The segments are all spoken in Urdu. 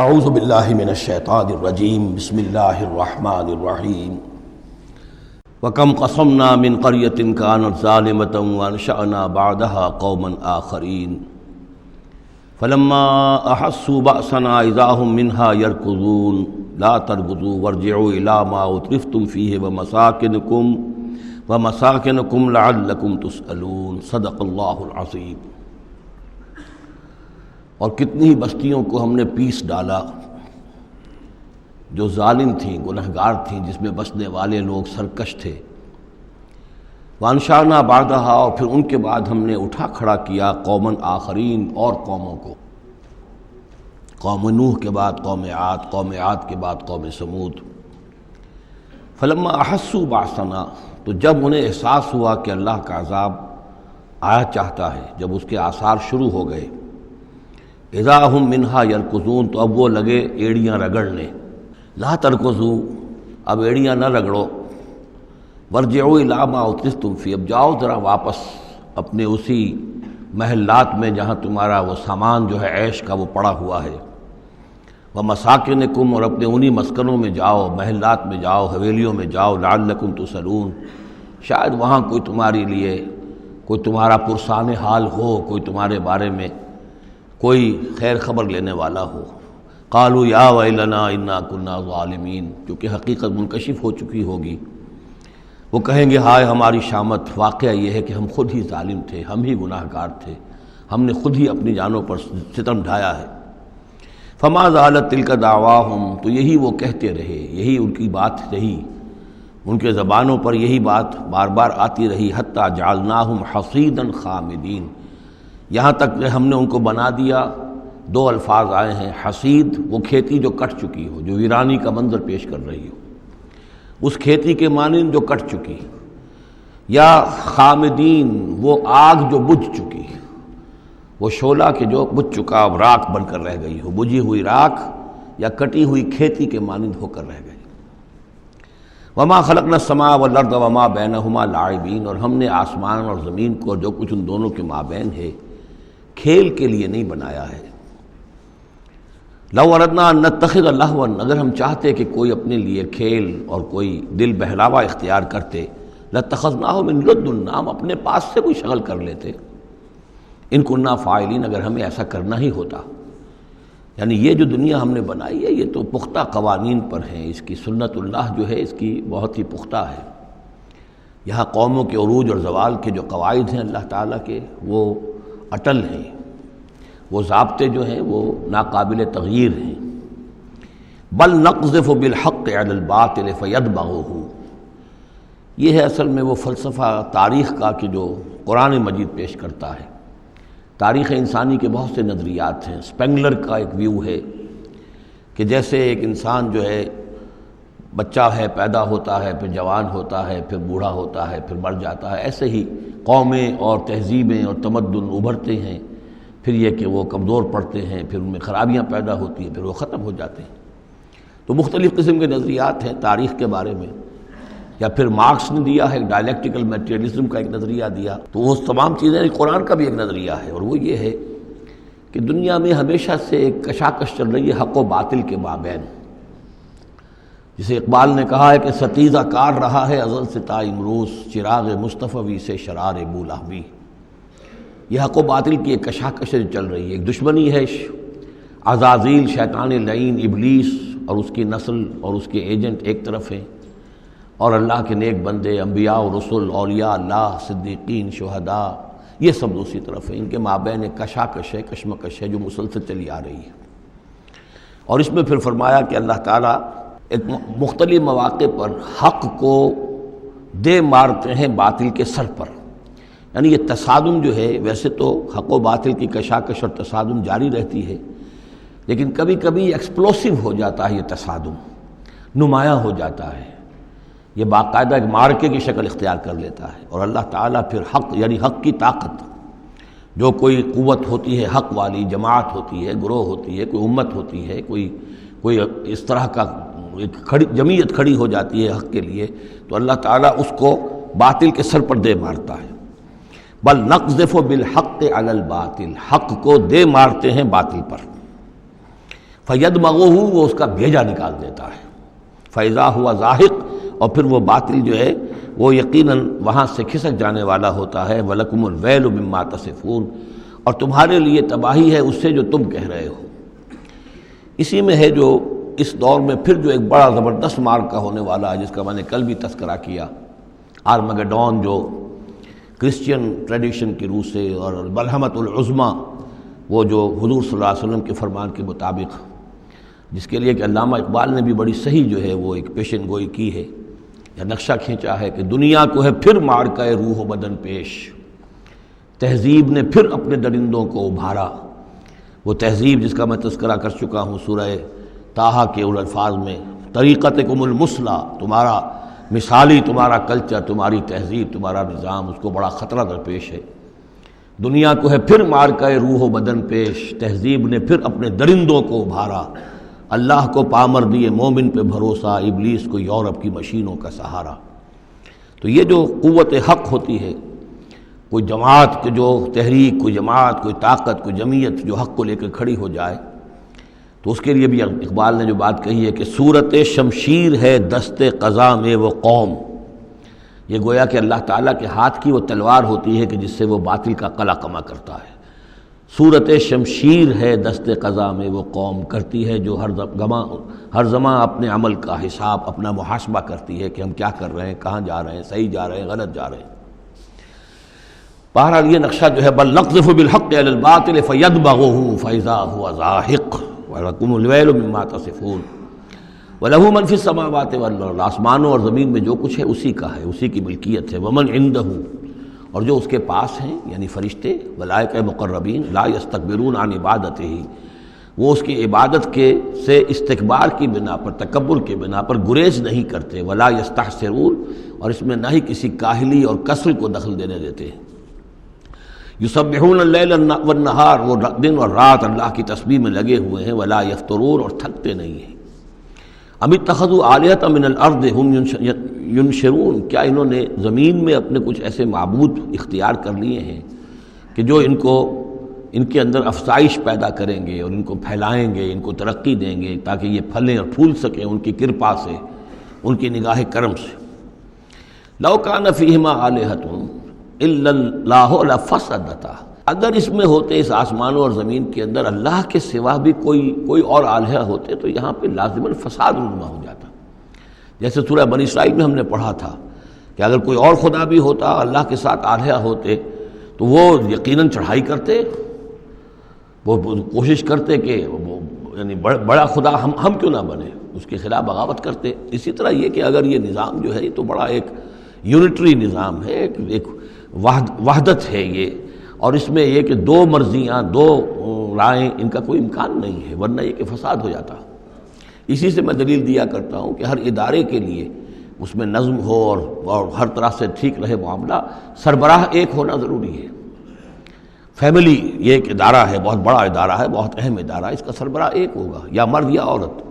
اعوذ باللہ من الشیطان الرجیم بسم اللہ الرحمن الرحیم وَكَمْ قَصَمْنَا مِنْ قَرْيَةٍ كَانَتْ ظَالِمَةً وَأَنشَأْنَا بَعْدَهَا قَوْمًا آخَرِينَ فَلَمَّا أَحَسُّوا بَأْسَنَا إِذَا هُمْ مِنْهَا يَرْكُضُونَ لَا تَرْكُضُوا وَارْجِعُوا إِلَىٰ مَا أُتْرِفْتُمْ فِيهِ وَمَسَاكِنُكُمْ لَعَلَّكُمْ تُسْأَلُونَ صدق اللہ العظیم۔ اور کتنی ہی بستیوں کو ہم نے پیس ڈالا جو ظالم تھیں، گنہگار تھیں، جس میں بسنے والے لوگ سرکش تھے۔ وانشانا بعدہا، اور پھر ان کے بعد ہم نے اٹھا کھڑا کیا قومن آخرین، اور قوموں کو، قوم نوح کے بعد قوم عاد، قوم عاد کے بعد قوم سمود۔ فلما احسوا باسنا، تو جب انہیں احساس ہوا کہ اللہ کا عذاب آیا چاہتا ہے، جب اس کے آثار شروع ہو گئے، اذا ہم منہا یرکضون، تو اب وہ لگے ایڑیاں رگڑنے۔ لا ترکضوا، اب ایڑیاں نہ رگڑو، وارجعوا الی ما اترفتم فی، اب جاؤ ذرا واپس اپنے اسی محلات میں جہاں تمہارا وہ سامان جو ہے عیش کا وہ پڑا ہوا ہے، ومساکنکم، اور اپنے انہی مسکنوں میں جاؤ، محلات میں جاؤ، حویلیوں میں جاؤ، لعلکم تسألون، شاید وہاں کوئی تمہارے لیے، کوئی تمہارا پرسان حال ہو، کوئی تمہارے بارے میں کوئی خیر خبر لینے والا ہو۔ قالوا یا ویلنا انا کنا ظالمین، کیونکہ حقیقت منکشف ہو چکی ہوگی، وہ کہیں گے ہائے ہماری شامت، واقعہ یہ ہے کہ ہم خود ہی ظالم تھے، ہم ہی گناہ گار تھے، ہم نے خود ہی اپنی جانوں پر ستم ڈھایا ہے۔ فما زالت تلک دعواہم، تو یہی وہ کہتے رہے، یہی ان کی بات رہی، ان کے زبانوں پر یہی بات بار بار آتی رہی، حتی جعلناہم حصیدا خامدین، یہاں تک کہ ہم نے ان کو بنا دیا۔ دو الفاظ آئے ہیں، حصید وہ کھیتی جو کٹ چکی ہو، جو ویرانی کا منظر پیش کر رہی ہو، اس کھیتی کے مانند جو کٹ چکی، یا خامدین وہ آگ جو بجھ چکی، وہ شعلہ کہ جو بجھ چکا اب راکھ بن کر رہ گئی ہو، بجھی ہوئی راکھ یا کٹی ہوئی کھیتی کے مانند ہو کر رہ گئی۔ وما خلقنا السماء والارض وما بینہما لاعبین، اور ہم نے آسمان اور زمین کو، جو کچھ ان دونوں کے مابین ہے، کھیل کے لیے نہیں بنایا ہے۔ لو اردنا ان نتخذ لہوا، اگر ہم چاہتے کہ کوئی اپنے لیے کھیل اور کوئی دل بہلاوا اختیار کرتے، لاتخذناہ من لدنا، ہم اپنے پاس سے کوئی شغل کر لیتے، ان کننا فاعلین، اگر ہمیں ایسا کرنا ہی ہوتا۔ یعنی یہ جو دنیا ہم نے بنائی ہے، یہ تو پختہ قوانین پر ہیں، اس کی سنت اللہ جو ہے اس کی بہت ہی پختہ ہے۔ یہاں قوموں کے عروج اور زوال کے جو قواعد ہیں اللہ تعالیٰ کے، وہ اٹل ہیں، وہ ضابطے جو ہیں وہ ناقابل تغییر ہیں۔ بل نقذف بالحق علی الباطل فیدمغہ، یہ ہے اصل میں وہ فلسفہ تاریخ کا کہ جو قرآن مجید پیش کرتا ہے۔ تاریخ انسانی کے بہت سے نظریات ہیں۔ اسپینگلر کا ایک ویو ہے کہ جیسے ایک انسان جو ہے بچہ ہے، پیدا ہوتا ہے، پھر جوان ہوتا ہے، پھر بوڑھا ہوتا ہے، پھر مر جاتا ہے، ایسے ہی قومیں اور تہذیبیں اور تمدن ابھرتے ہیں، پھر یہ کہ وہ کمزور پڑتے ہیں، پھر ان میں خرابیاں پیدا ہوتی ہیں، پھر وہ ختم ہو جاتے ہیں۔ تو مختلف قسم کے نظریات ہیں تاریخ کے بارے میں، یا پھر مارکس نے دیا ہے ڈائلیکٹیکل میٹیریلزم کا ایک نظریہ دیا، تو وہ تمام چیزیں قرآن کا بھی ایک نظریہ ہے، اور وہ یہ ہے کہ دنیا میں ہمیشہ سے ایک کشاکش چل رہی ہے حق و باطل کے مابین، جسے اقبال نے کہا ہے کہ ستیزہ کار رہا ہے ازل سے تا امروز، چراغ مصطفی سے شرار بولہوی۔ یہ حق و باطل کی ایک کشاکش چل رہی ہے، ایک دشمنی ہے، عزازیل شیطان لعین ابلیس اور اس کی نسل اور اس کے ایجنٹ ایک طرف ہیں، اور اللہ کے نیک بندے، انبیاء و رسل، اولیاء اللہ، صدیقین، شہداء، یہ سب دوسری طرف ہیں۔ ان کے مابین ایک کشاکش ہے، کشمکش ہے جو مسلسل چلی آ رہی ہے۔ اور اس میں پھر فرمایا کہ اللہ تعالیٰ ایک مختلف مواقع پر حق کو دے مارتے ہیں باطل کے سر پر۔ یعنی یہ تصادم جو ہے، ویسے تو حق و باطل کی کشاکش اور تصادم جاری رہتی ہے، لیکن کبھی کبھی ایکسپلوسیو ہو جاتا ہے، یہ تصادم نمایاں ہو جاتا ہے، یہ باقاعدہ ایک مارکے کی شکل اختیار کر لیتا ہے۔ اور اللہ تعالیٰ پھر حق، یعنی حق کی طاقت، جو کوئی قوت ہوتی ہے حق والی، جماعت ہوتی ہے، گروہ ہوتی ہے، کوئی امت ہوتی ہے، کوئی اس طرح کا ایک جمعیت کھڑی ہو جاتی ہے حق کے لیے، تو اللہ تعالیٰ اس کو باطل کے سر پر دے مارتا ہے۔ بل نقذف بالحق علی الباطل، حق کو دے مارتے ہیں باطل پر۔ فَيَدْمَغُهُ وہ اس کا بھیجا نکال دیتا ہے، فَإِذَا هُوَ زَاهِقٌ اور پھر وہ باطل جو ہے وہ یقیناً وہاں سے کھسک جانے والا ہوتا ہے، وَلَكُمُ الْوَيْلُ مِمَّا تَصِفُونَ اور تمہارے لیے تباہی ہے اس سے جو تم کہہ رہے ہو۔ اسی میں ہے جو اس دور میں پھر جو ایک بڑا زبردست معرکہ ہونے والا ہے، جس کا میں نے کل بھی تذکرہ کیا، آرمگڈون، جو کرسچین ٹریڈیشن کی روح سے، اور ملحمۃ العظمیٰ وہ جو حضور صلی اللہ علیہ وسلم کے فرمان کے مطابق، جس کے لیے کہ علامہ اقبال نے بھی بڑی صحیح جو ہے وہ ایک پیشن گوئی کی ہے یا نقشہ کھینچا ہے کہ دنیا کو ہے پھر معرکہ روح و بدن پیش، تہذیب نے پھر اپنے درندوں کو ابھارا۔ وہ تہذیب جس کا میں تذکرہ کر چکا ہوں سورہ طٰہٰ کے ان الفاظ میں، طریقتکم المثلیٰ، تمہارا مثالی تمہارا کلچر، تمہاری تہذیب، تمہارا نظام، اس کو بڑا خطرہ درپیش ہے۔ دنیا کو ہے پھر معرکہ روح و بدن پیش، تہذیب نے پھر اپنے درندوں کو ابھارا، اللہ کو پامر دیے مومن پہ بھروسہ، ابلیس کو یورپ کی مشینوں کا سہارا۔ تو یہ جو قوت حق ہوتی ہے، کوئی جماعت کے جو تحریک، کوئی جماعت، کوئی طاقت، کوئی جمعیت جو حق کو لے کر کھڑی ہو جائے، تو اس کے لیے بھی اقبال نے جو بات کہی ہے کہ صورت شمشیر ہے دست قضا میں وہ قوم، یہ گویا کہ اللہ تعالیٰ کے ہاتھ کی وہ تلوار ہوتی ہے کہ جس سے وہ باطل کا قلع کما کرتا ہے۔ صورت شمشیر ہے دست قضا میں وہ قوم، کرتی ہے جو ہر زمان اپنے عمل کا حساب، اپنا محاسبہ کرتی ہے کہ ہم کیا کر رہے ہیں، کہاں جا رہے ہیں، صحیح جا رہے ہیں، غلط جا رہے ہیں۔ بہرحال یہ نقشہ جو ہے بل نقذف بالحق علی الباطل فیدمغہ فاذا هو زاہق وَلَكُمُ الْوَيْلُ مِمَّا تَصِفُونَ وَلَهُ مَنْ فِي السَّمَاوَاتِ وَالْأَرْضِ، آسمانوں اور زمین میں جو کچھ ہے اسی کا ہے، اسی کی ملکیت ہے۔ وَمَنْ عِندَهُ اور جو اس کے پاس ہیں یعنی فرشتے، ملائکہ مقربین، لا يستكبرون عن عبادتہ، وہ اس کی عبادت کے سے استکبار کی بنا پر، تکبر کی بنا پر گریز نہیں کرتے، ولا يستحسرون اور اس میں نہ ہی کسی کاہلی اور کسل کو دخل دینے دیتے ہیں۔ یسبحون اللیل والنہار، وہ دن اور رات اللہ کی تسبیح میں لگے ہوئے ہیں، ولا یفترون اور تھکتے نہیں ہیں۔ ام اتخذوا آلہۃ من الارض ہم ینشرون، کیا انہوں نے زمین میں اپنے کچھ ایسے معبود اختیار کر لیے ہیں کہ جو ان کے اندر افزائش پیدا کریں گے اور ان کو پھیلائیں گے، ان کو ترقی دیں گے تاکہ یہ پھلیں اور پھول سکیں ان کی کرپا سے، ان کی نگاہ کرم سے۔ لو کان فیہما آلہۃ الا اللہ لفسدتا، اگر اس میں ہوتے، اس آسمانوں اور زمین کے اندر اللہ کے سوا بھی کوئی اور آلہہ ہوتے تو یہاں پہ لازماً فساد رونما ہو جاتا۔ جیسے سورہ بنی اسرائیل میں ہم نے پڑھا تھا کہ اگر کوئی اور خدا بھی ہوتا، اللہ کے ساتھ آلہہ ہوتے، تو وہ یقیناً چڑھائی کرتے، وہ کوشش کرتے کہ یعنی بڑا خدا ہم کیوں نہ بنے، اس کے خلاف بغاوت کرتے۔ اسی طرح یہ کہ اگر یہ نظام جو ہے یہ تو بڑا ایک یونٹری نظام ہے، ایک وحدت ہے یہ، اور اس میں یہ کہ دو مرضیاں، دو رائیں، ان کا کوئی امکان نہیں ہے، ورنہ یہ کہ فساد ہو جاتا۔ اسی سے میں دلیل دیا کرتا ہوں کہ ہر ادارے کے لیے اس میں نظم ہو اور ہر طرح سے ٹھیک رہے معاملہ، سربراہ ایک ہونا ضروری ہے۔ فیملی یہ ایک ادارہ ہے، بہت بڑا ادارہ ہے، بہت اہم ادارہ ہے، اس کا سربراہ ایک ہوگا، یا مرد یا عورت،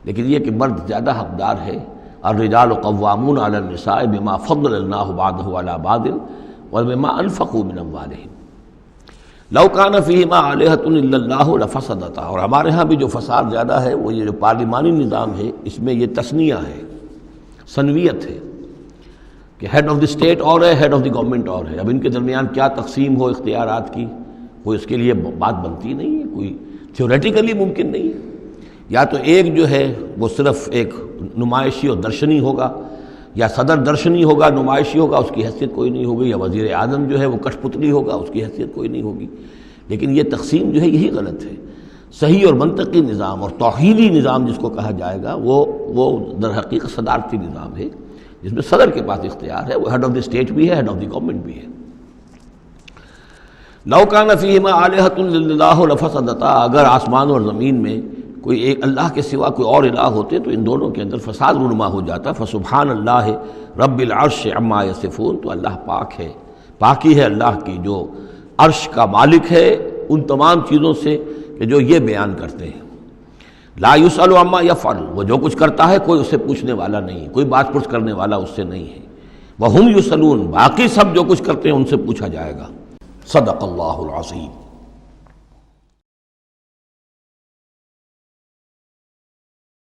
لیکن یہ کہ مرد زیادہ حقدار ہے۔ الرجال قوامون علی النساء بما فضل اللہ بعضهم علی بعض وبما انفقوا من اموالهم لو کان فیہما آلہۃ الا اللہ لفسدتا۔ اور ہمارے ہاں بھی جو فساد زیادہ ہے وہ یہ جو پارلیمانی نظام ہے، اس میں یہ تثنیہ ہے، ثنویت ہے کہ ہیڈ آف دی اسٹیٹ اور ہے، ہیڈ آف دی گورنمنٹ اور ہے۔ اب ان کے درمیان کیا تقسیم ہو اختیارات کی، کوئی اس کے لیے بات بنتی نہیں ہے، کوئی تھیوریٹیکلی ممکن نہیں ہے۔ یا تو ایک جو ہے وہ صرف ایک نمائشی اور درشنی ہوگا، یا صدر درشنی ہوگا، نمائشی ہوگا، اس کی حیثیت کوئی نہیں ہوگی، یا وزیر اعظم جو ہے وہ کٹھ پتلی ہوگا، اس کی حیثیت کوئی نہیں ہوگی۔ لیکن یہ تقسیم جو ہے یہی غلط ہے۔ صحیح اور منطقی نظام اور توحیدی نظام جس کو کہا جائے گا وہ در حقیقت صدارتی نظام ہے، جس میں صدر کے پاس اختیار ہے، وہ ہیڈ آف دی اسٹیٹ بھی ہے، ہیڈ آف دی گورنمنٹ بھی ہے۔ لو کان فیہما آلہۃ الا اللہ لفسدتا، اگر آسمان اور زمین میں کوئی ایک اللہ کے سوا کوئی اور الہ ہوتے تو ان دونوں کے اندر فساد رونما ہو جاتا۔ فسبحان اللہ رب العرش عما یصفون، تو اللہ پاک ہے، پاکی ہے اللہ کی جو عرش کا مالک ہے ان تمام چیزوں سے کہ جو یہ بیان کرتے ہیں۔ لا یسأل عما یفعل، وہ جو کچھ کرتا ہے کوئی اس سے پوچھنے والا نہیں، کوئی بات پرس کرنے والا اس سے نہیں ہے۔ وہم یسألون، باقی سب جو کچھ کرتے ہیں ان سے پوچھا جائے گا۔ صدق اللہ العظیم۔